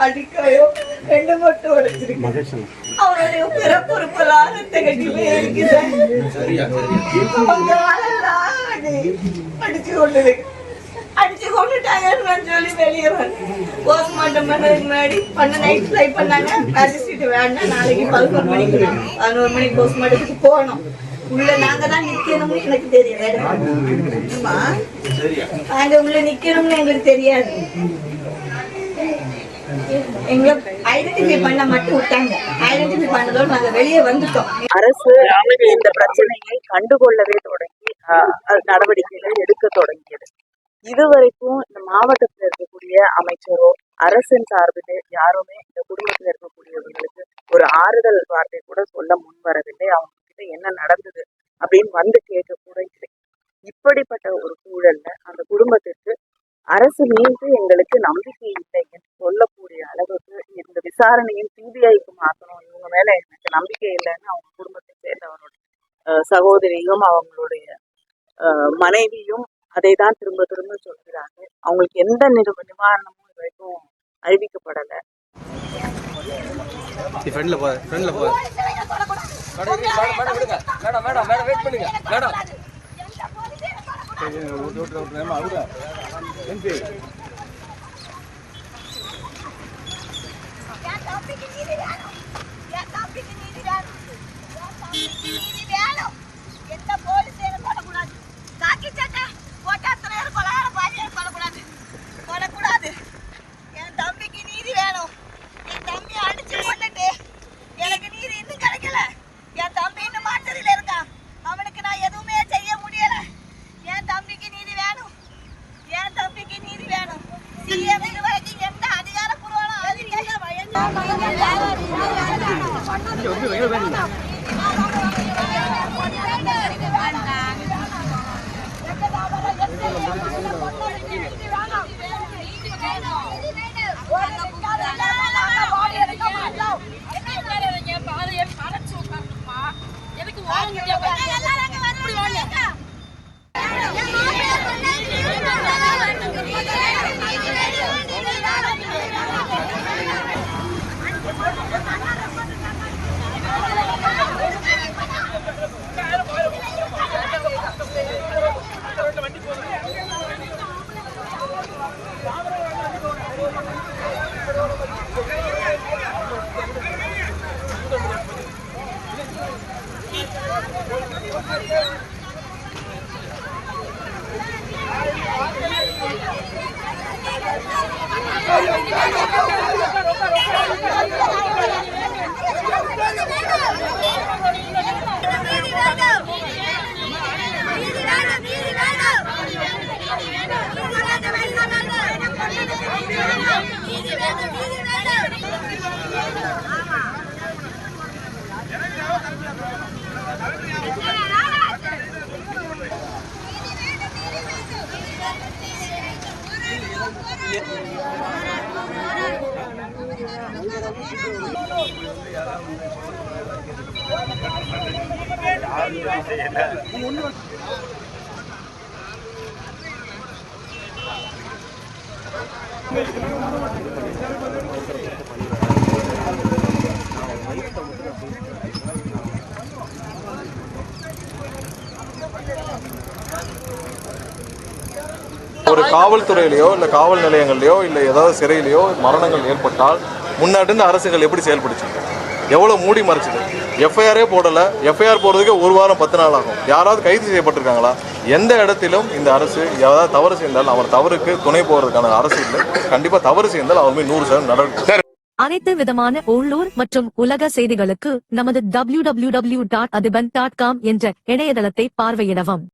அடிக்கையோ ரெண்டு மட்டும் உடைச்சிருக்கு. அவனுடைய பிறப்புறுப்பெல்லாம் கட்டிலே இருக்குது. அடிச்சு கொண்டு அடிச்சு கொண்டுட்டாங்கன்னு சொல்லி வெளியே வந்து போஸ்ட்மார்ட்டம் பண்ணதுக்கு முன்னாடி நைட் ஃப்ளை பண்ணாங்க. மேஜிஸ்ட்ரேட் வேண்டாம், நாளைக்கு 11 மணிக்கு 11 மணிக்கு போஸ்ட்மார்ட்டத்துக்கு போகணும். உள்ள நாங்க தான் நிக்கணும்னு எனக்கு தெரியாது. நாங்க உள்ள நிக்கணும்னு எங்களுக்கு தெரியாது. எங்களை ஐடென்டிஃபை பண்ண மட்டும் விட்டாங்க. ஐடென்டிஃபை பண்ணதோடு நாங்க வெளியே வந்துட்டோம். அரசு இந்த பிரச்சனையை கண்டுகொள்ளவே தொடங்கி நடவடிக்கைகளை எடுக்க தொடங்கியது. இதுவரைக்கும் இந்த மாவட்டத்தில் இருக்கக்கூடிய அமைச்சரோ அரசின் சார்பிலே யாருமே இந்த குடும்பத்தில் இருக்கக்கூடியவர்களுக்கு ஒரு ஆறுதல் வார்த்தை கூட சொல்ல முன் வரவில்லை. அவங்க கிட்ட என்ன நடந்தது அப்படின்னு வந்து கேட்க கூட இல்லை. இப்படிப்பட்ட ஒரு சூழல்ல அந்த குடும்பத்திற்கு அரசு மீது எங்களுக்கு நம்பிக்கை இல்லை என்று சொல்லக்கூடிய அளவுக்கு இந்த விசாரணையும் சிபிஐக்கு மாற்றணும், இவங்க மேல எனக்கு நம்பிக்கை இல்லைன்னு அவங்க குடும்பத்தை சேர்ந்தவரோட சகோதரியும் அவங்களுடைய மனைவியும் அதை தான் திரும்ப திரும்ப சொல்கிறாங்க. அவங்களுக்கு எந்த நிவாரணமும் இது வரைக்கும் அறிவிக்கப்படலை. ஒரு காவல்துறையிலையோ இல்லை காவல் நிலையங்கள்லையோ இல்லை ஏதாவது சிறையிலையோ மரணங்கள் ஏற்பட்டால் முன்னாடி இருந்த அரசுகள் எப்படி செயல்படுச்சு, எவ்வளோ மூடி மறைச்சிது. எஃப்ஐஆரே போடலை. எஃப்ஐஆர் போடுறதுக்கு 1 வாரம் 10 நாள் ஆகும். யாராவது கைது செய்யப்பட்டிருக்காங்களா? எந்த இடத்திலும் இந்த அரசு ஏதாவது தவறு செய்தால் அவர் தவறுக்கு துணை போகிறதுக்கான அரசு இல்லை. கண்டிப்பாக தவறு செய்தால் அவர் மீது 100% நடவடிக்கை. அனைத்து விதமான உள்ளூர் மற்றும் உலக செய்திகளுக்கு நமது www.adhiban.com என்ற இணையதளத்தை பார்வையிடவும்.